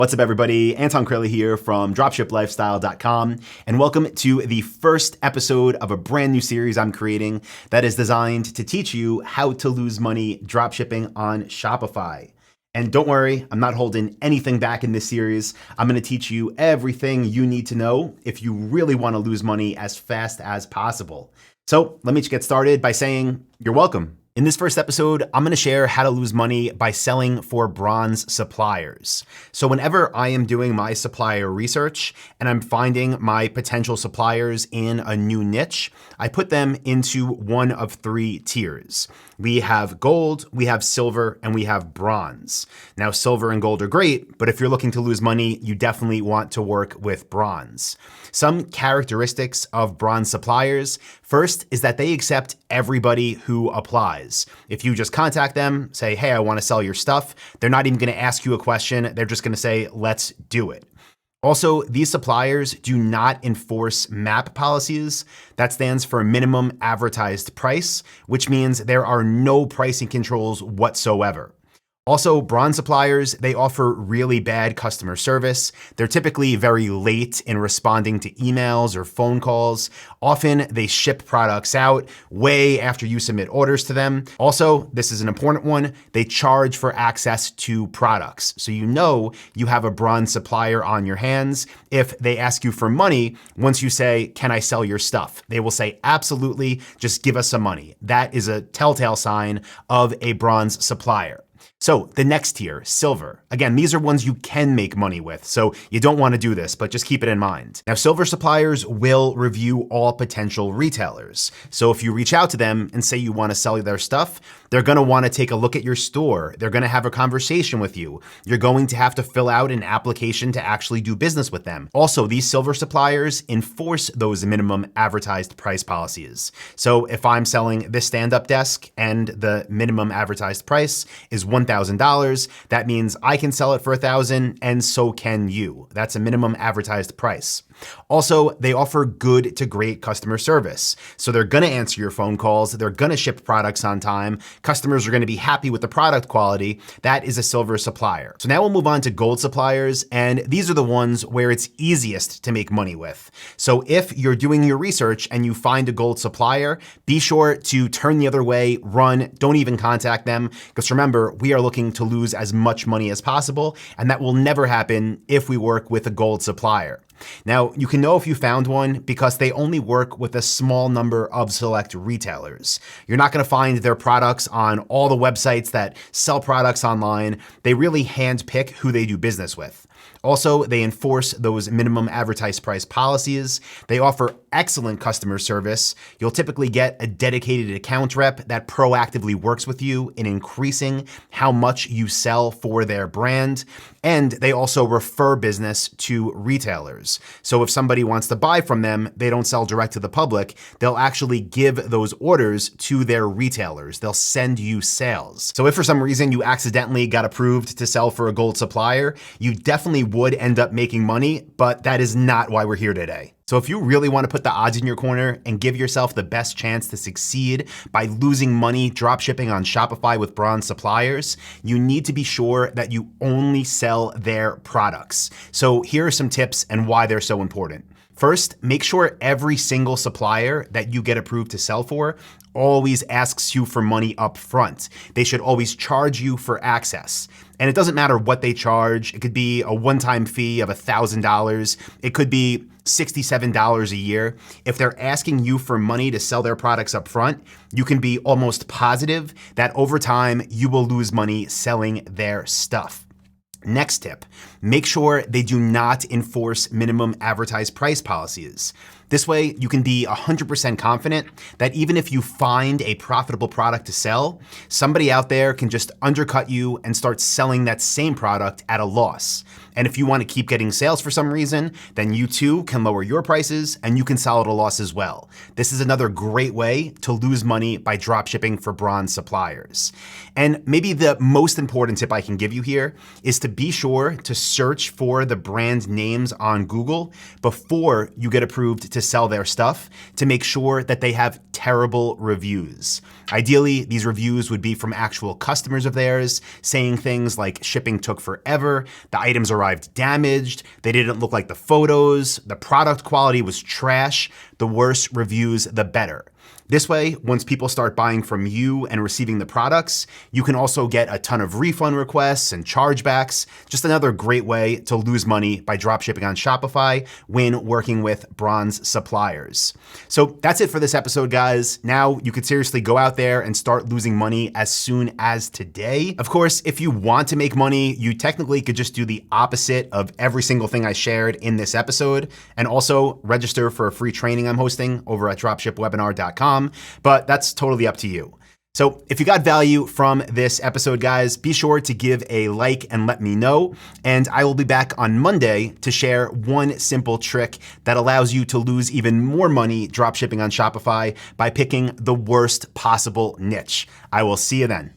What's up, everybody? Anton Kraly here from dropshiplifestyle.com, and welcome to the first episode of a brand new series I'm creating that is designed to teach you how to lose money dropshipping on Shopify. And don't worry, I'm not holding anything back in this series. I'm going to teach you everything you need to know if you really want to lose money as fast as possible. So let me just get started by saying you're welcome. In this first episode, I'm going to share how to lose money by selling for bronze suppliers. So whenever I am doing my supplier research and I'm finding my potential suppliers in a new niche, I put them into one of three tiers. We have gold, we have silver, and we have bronze. Now, silver and gold are great, but if you're looking to lose money, you definitely want to work with bronze. Some characteristics of bronze suppliers. First is that they accept everybody who applies. If you just contact them, say, hey, I want to sell your stuff, they're not even going to ask you a question. They're just going to say, let's do it. Also, these suppliers do not enforce MAP policies. That stands for minimum advertised price, which means there are no pricing controls whatsoever. Also, bronze suppliers, they offer really bad customer service. They're typically very late in responding to emails or phone calls. Often they ship products out way after you submit orders to them. Also, this is an important one, they charge for access to products. So you know you have a bronze supplier on your hands if they ask you for money once you say, can I sell your stuff? They will say, absolutely, just give us some money. That is a telltale sign of a bronze supplier. So the next tier, silver. Again, these are ones you can make money with, so you don't want to do this, but just keep it in mind. Now, silver suppliers will review all potential retailers. So if you reach out to them and say you want to sell their stuff, they're going to want to take a look at your store. They're going to have a conversation with you. You're going to have to fill out an application to actually do business with them. Also, these silver suppliers enforce those minimum advertised price policies. So if I'm selling this stand-up desk and the minimum advertised price is $1,000, that means I can sell it for $1,000 and so can you. That's a minimum advertised price. Also, they offer good to great customer service. So they're going to answer your phone calls. They're going to ship products on time. Customers are going to be happy with the product quality. That is a silver supplier. So now we'll move on to gold suppliers. And these are the ones where it's easiest to make money with. So if you're doing your research and you find a gold supplier, be sure to turn the other way, run, don't even contact them. Because remember, we are looking to lose as much money as possible. And that will never happen if we work with a gold supplier. Now, you can know if you found one because they only work with a small number of select retailers. You're not going to find their products on all the websites that sell products online. They really handpick who they do business with. Also, they enforce those minimum advertised price policies. They offer excellent customer service. You'll typically get a dedicated account rep that proactively works with you in increasing how much you sell for their brand. And they also refer business to retailers. So if somebody wants to buy from them, they don't sell direct to the public. They'll actually give those orders to their retailers. They'll send you sales. So if for some reason you accidentally got approved to sell for a gold supplier, you definitely would end up making money, but that is not why we're here today. So if you really want to put the odds in your corner and give yourself the best chance to succeed by losing money dropshipping on Shopify with bronze suppliers, you need to be sure that you only sell their products. So here are some tips and why they're so important. First, make sure every single supplier that you get approved to sell for always asks you for money up front. They should always charge you for access. And it doesn't matter what they charge. It could be a one-time fee of $1,000. It could be $67 a year. If they're asking you for money to sell their products up front, you can be almost positive that over time you will lose money selling their stuff. Next tip, make sure they do not enforce minimum advertised price policies. This way, you can be 100% confident that even if you find a profitable product to sell, somebody out there can just undercut you and start selling that same product at a loss. And if you want to keep getting sales for some reason, then you too can lower your prices and you can sell at a loss as well. This is another great way to lose money by dropshipping for bronze suppliers. And maybe the most important tip I can give you here is to be sure to search for the brand names on Google before you get approved to to sell their stuff to make sure that they have terrible reviews. Ideally, these reviews would be from actual customers of theirs saying things like shipping took forever, the items arrived damaged, they didn't look like the photos, the product quality was trash. The worse reviews, the better. This way, once people start buying from you and receiving the products, you can also get a ton of refund requests and chargebacks. Just another great way to lose money by dropshipping on Shopify when working with bronze suppliers. So that's it for this episode, guys. Now you could seriously go out there and start losing money as soon as today. Of course, if you want to make money, you technically could just do the opposite of every single thing I shared in this episode and also register for a free training I'm hosting over at dropshipwebinar.com. But that's totally up to you. So if you got value from this episode, guys, be sure to give a like and let me know. And I will be back on Monday to share one simple trick that allows you to lose even more money dropshipping on Shopify by picking the worst possible niche. I will see you then.